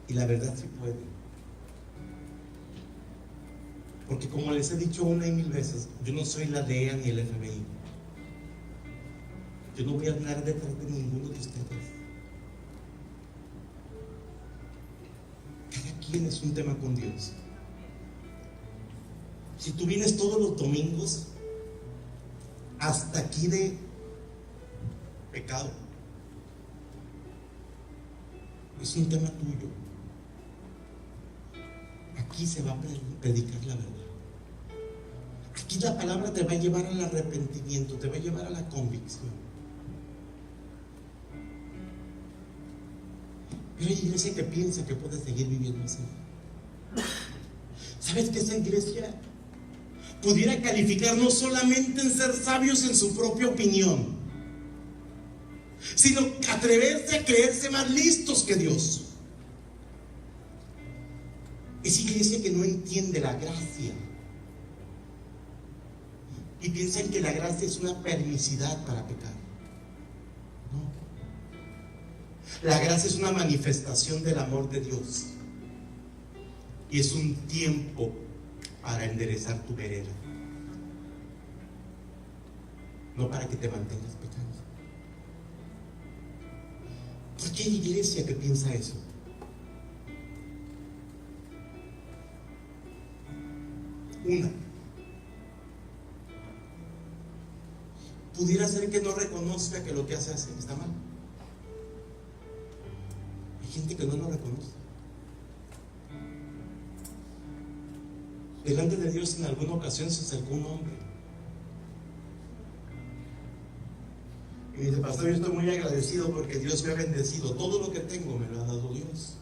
Y la verdad sí puede. Porque como les he dicho una y mil veces, yo no soy la DEA ni el FBI. Yo no voy a andar detrás de ninguno de ustedes. Cada quien es un tema con Dios. Si tú vienes todos los domingos hasta aquí de pecado, es un tema tuyo. Aquí se va a predicar la verdad. Aquí la palabra te va a llevar al arrepentimiento, te va a llevar a la convicción. Pero hay iglesia que piensa que puede seguir viviendo así. ¿Sabes que esa iglesia pudiera calificar no solamente en ser sabios en su propia opinión, sino atreverse a creerse más listos que Dios? Es iglesia que no entiende la gracia y piensan que la gracia es una permisidad para pecar. No. La gracia es una manifestación del amor de Dios y es un tiempo para enderezar tu vereda, no para que te mantengas pecando. ¿Por qué hay iglesia que piensa eso? Una, pudiera ser que no reconozca que lo que hace está mal. Hay gente que no lo reconoce. Delante de Dios en alguna ocasión se acercó un hombre y me dice: pastor, yo estoy muy agradecido porque Dios me ha bendecido, todo lo que tengo me lo ha dado Dios.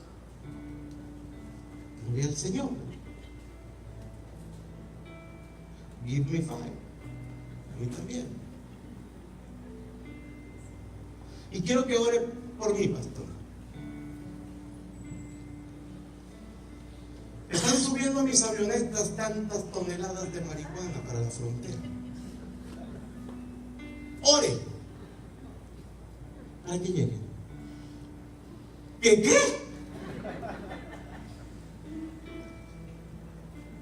Gloria al Señor. Give me five. A mí también. Y quiero que ore por mí, pastor. Están subiendo a mis avionetas tantas toneladas de marihuana para la frontera. Ore para que lleguen. ¿Qué?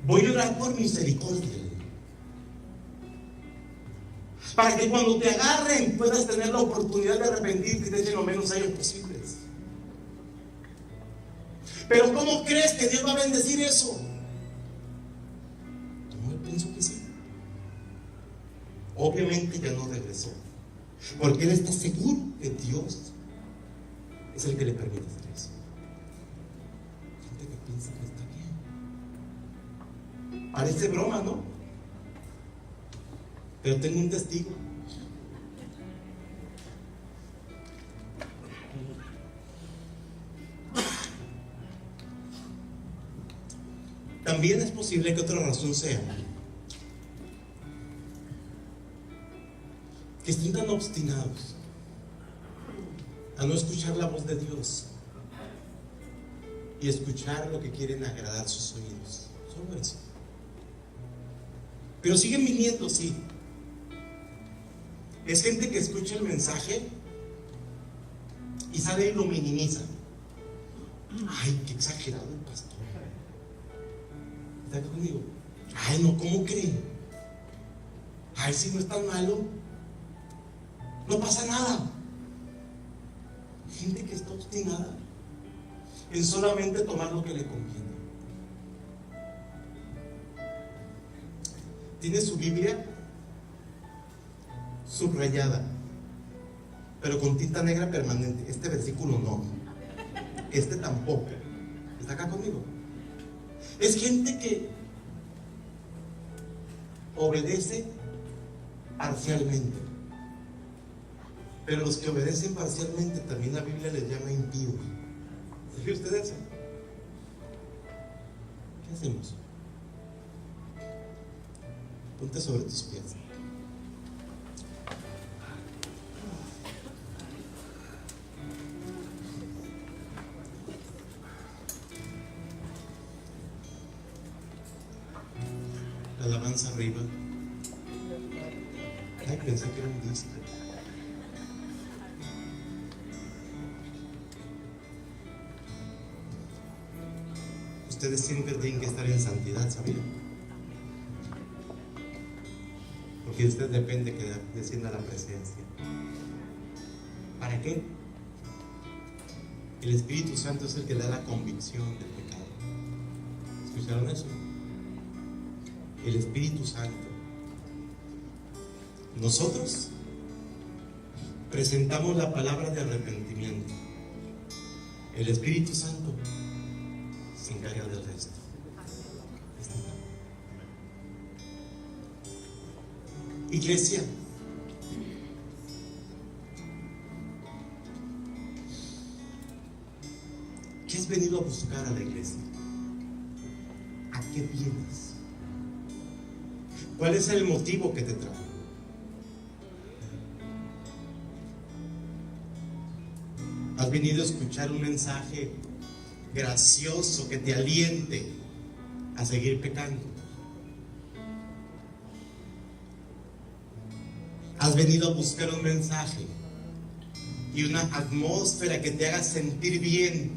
Voy a orar por misericordia, para que cuando te agarren puedas tener la oportunidad de arrepentirte y de lo menos años posibles. Pero ¿cómo crees que Dios va a bendecir eso? Yo pienso que sí. Obviamente ya no regresó, porque él está seguro que Dios es el que le permite hacer eso. Gente que piensa que está bien. Parece broma, ¿no? Pero tengo un testigo. También es posible que otra razón sea que estén tan obstinados a no escuchar la voz de Dios y escuchar lo que quieren agradar sus oídos. Solo eso. Pero siguen viniendo, sí. Es gente que escucha el mensaje y sale y lo minimiza. Ay, qué exagerado el pastor. ¿Está conmigo? Ay, no, ¿cómo cree? Ay, si no es tan malo, no pasa nada. Gente que está obstinada en solamente tomar lo que le conviene. Tiene su Biblia subrayada, pero con tinta negra permanente. Este versículo no, este tampoco. ¿Está acá conmigo? Es gente que obedece parcialmente, pero los que obedecen parcialmente también la Biblia les llama impíos. ¿Sabe usted eso? ¿Qué hacemos? Ponte sobre tus pies. La alabanza arriba. Ay, pensé que era un disco. Ustedes siempre tienen que estar en santidad, ¿sabían? Porque de usted depende que descienda la presencia. ¿Para qué? El Espíritu Santo es el que da la convicción del pecado. ¿Escucharon eso? El Espíritu Santo. Nosotros presentamos la palabra de arrepentimiento. El Espíritu Santo se encarga del resto. Iglesia, ¿qué has venido a buscar a la iglesia? ¿A qué vienes? ¿Cuál es el motivo que te trae? ¿Has venido a escuchar un mensaje gracioso que te aliente a seguir pecando? ¿Has venido a buscar un mensaje y una atmósfera que te haga sentir bien,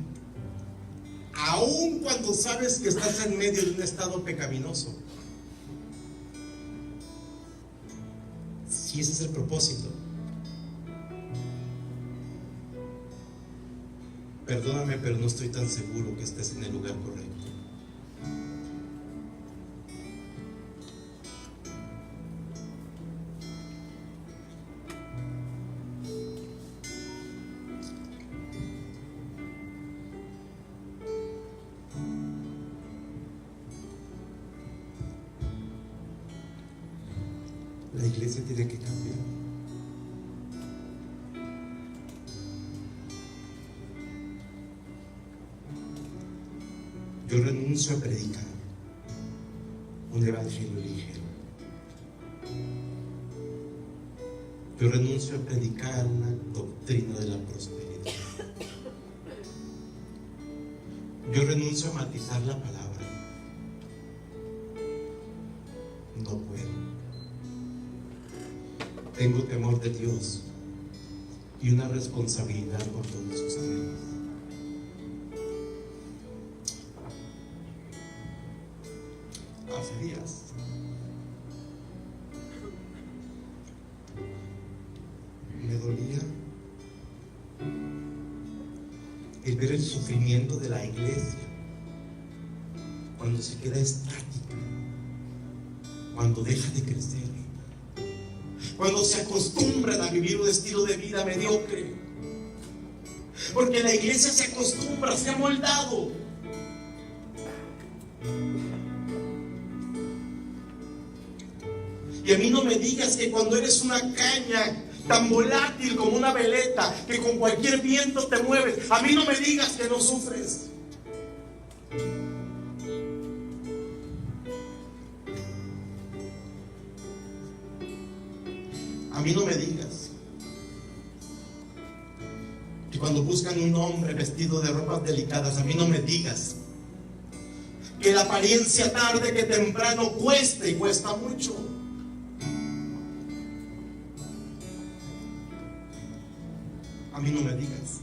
aun cuando sabes que estás en medio de un estado pecaminoso? Si ese es el propósito, perdóname, pero no estoy tan seguro que estés en el lugar correcto. La iglesia tiene que cambiar. Yo renuncio a predicar un evangelio ligero. Yo renuncio a predicar una doctrina de la prosperidad. Yo renuncio a matizar la palabra. No puedo. Tengo temor de Dios y una responsabilidad por todos ustedes. Hace días me dolía el ver el sufrimiento de la iglesia cuando se queda estática, cuando deja de crecer, cuando se acostumbran a vivir un estilo de vida mediocre, porque la iglesia se acostumbra, se ha moldado. Y a mí no me digas que cuando eres una caña tan volátil como una veleta, que con cualquier viento te mueves, a mí no me digas que no sufres. A mí no me digas que cuando buscan un hombre vestido de ropas delicadas, a mí no me digas que la apariencia tarde que temprano cuesta y cuesta mucho. A mí no me digas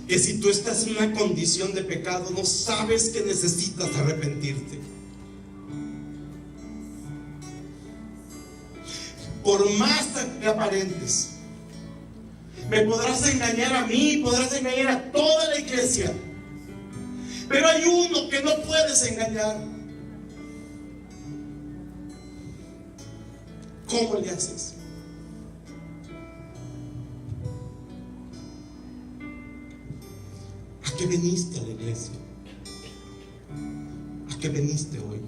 que si tú estás en una condición de pecado, no sabes que necesitas arrepentirte. Por más que aparentes, me podrás engañar a mí, podrás engañar a toda la iglesia, pero hay uno que no puedes engañar. ¿Cómo le haces? ¿A qué viniste a la iglesia? ¿A qué viniste hoy?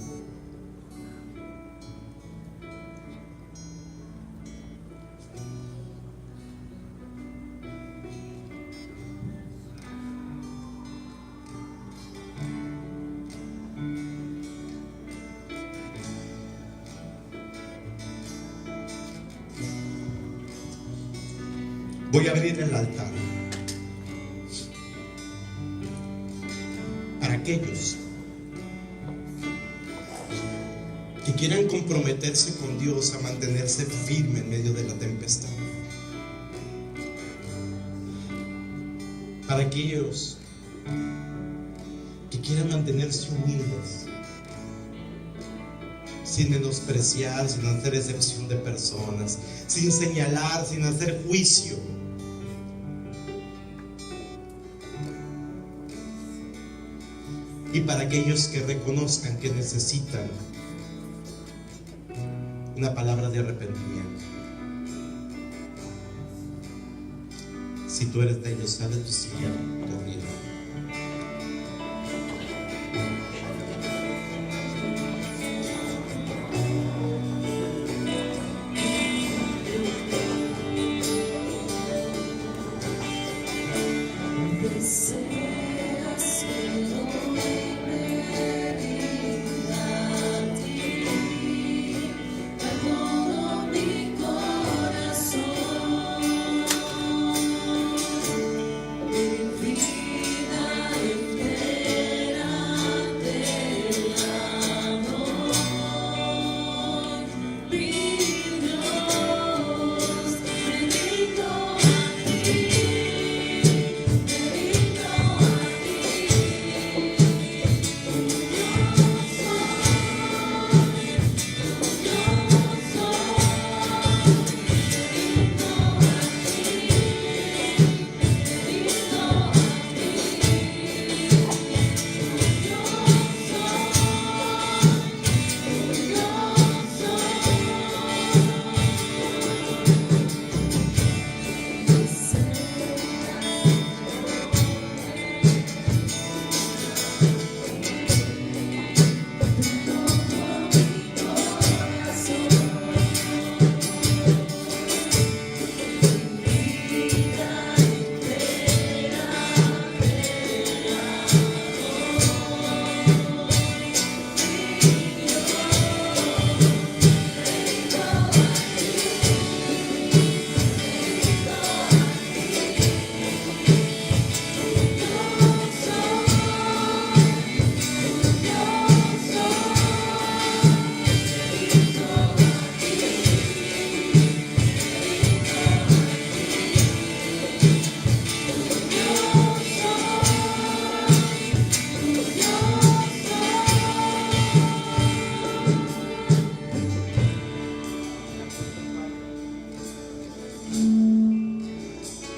Voy a abrir el altar para aquellos que quieran comprometerse con Dios a mantenerse firme en medio de la tempestad. Para aquellos que quieran mantenerse humildes, sin menospreciar, sin hacer excepción de personas, sin señalar, sin hacer juicio. Y para aquellos que reconozcan que necesitan una palabra de arrepentimiento. Si tú eres de ellos, sal de tu silla corriendo.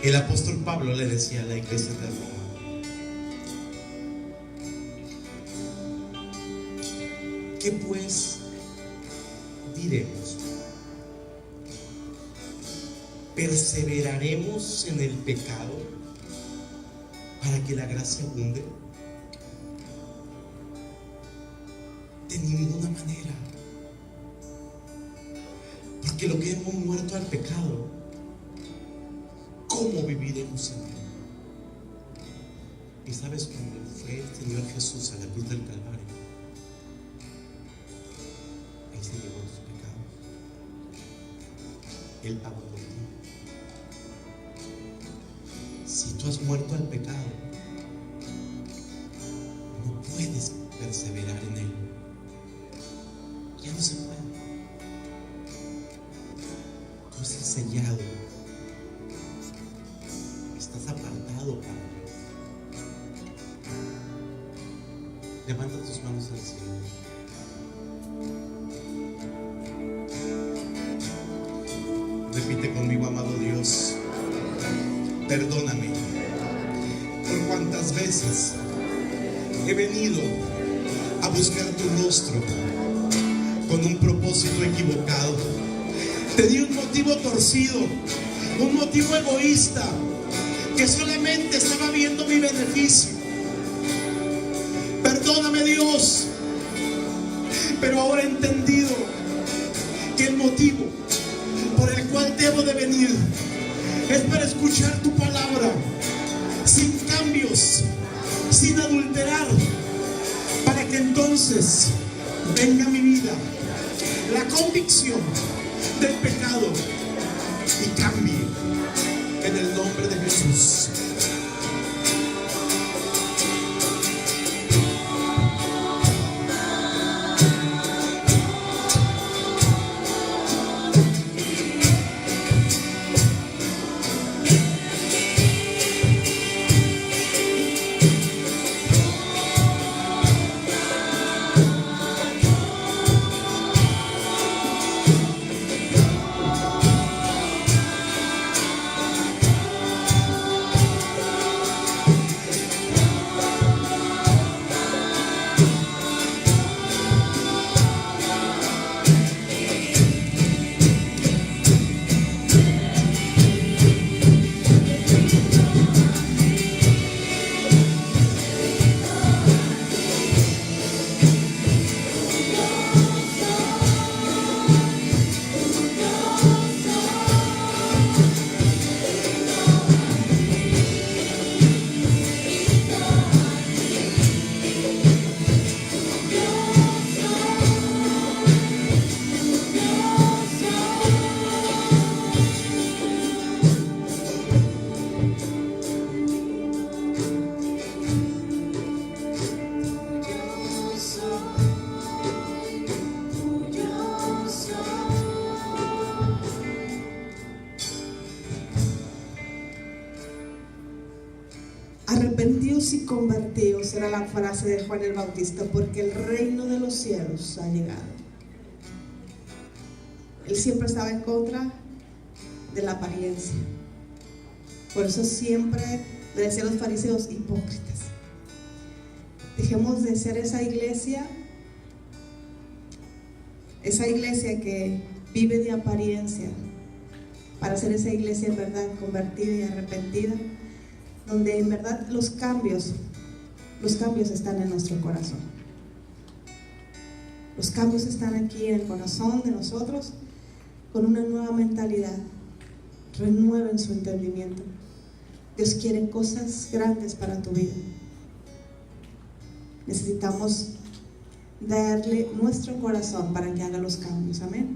El apóstol Pablo le decía a la iglesia de Roma: ¿qué pues diremos? ¿Perseveraremos en el pecado para que la gracia abunde? De ninguna manera. Porque lo que hemos muerto al pecado, ¿cómo viviremos en él? Y sabes, cuando fue el Señor Jesús a la cruz del Calvario, Él se llevó los pecados. Él pagó por ti. Si tú has muerto al pecado, no puedes perseverar en él. Ya no se puede. Tú estás sellado, estás apartado para Dios. Levanta tus manos al cielo. Repite conmigo: amado Dios, perdóname por cuantas veces he venido a buscar tu rostro con un propósito equivocado. Tenía un motivo torcido, un motivo egoísta, que solamente estaba viendo mi beneficio. Perdóname, Dios, pero ahora he entendido que el motivo por el cual debo de venir es para escuchar tu palabra, sin cambios, sin adulterar, para que entonces venga a mi vida la convicción del pecado y cambie en el nombre de Jesús. Arrepentíos y convertíos era la frase de Juan el Bautista, porque el reino de los cielos ha llegado. Él siempre estaba en contra de la apariencia. Por eso siempre le decía a los fariseos: hipócritas. Dejemos de ser esa iglesia que vive de apariencia, para ser esa iglesia en verdad convertida y arrepentida, donde en verdad los cambios están en nuestro corazón. Los cambios están aquí en el corazón de nosotros, con una nueva mentalidad. Renueven su entendimiento. Dios quiere cosas grandes para tu vida. Necesitamos darle nuestro corazón para que haga los cambios. Amén.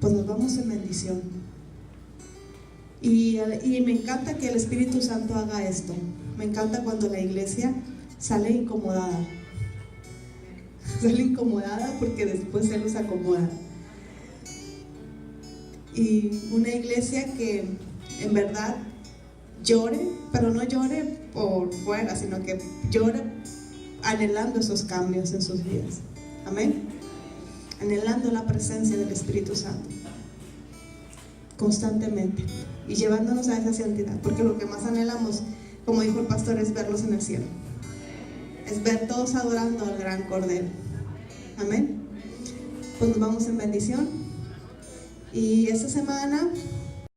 Pues nos vamos en bendición. Y me encanta que el Espíritu Santo haga esto. Me encanta cuando la iglesia sale incomodada. Sale incomodada porque después Él los acomoda. Y una iglesia que en verdad llore, pero no llore por fuera, sino que llore anhelando esos cambios en sus vidas. Amén. Anhelando la presencia del Espíritu Santo. constantemente y llevándonos a esa santidad, porque lo que más anhelamos, como dijo el pastor, es verlos en el cielo, es ver todos adorando al gran Cordero. Amén. Pues nos vamos en bendición, y esta semana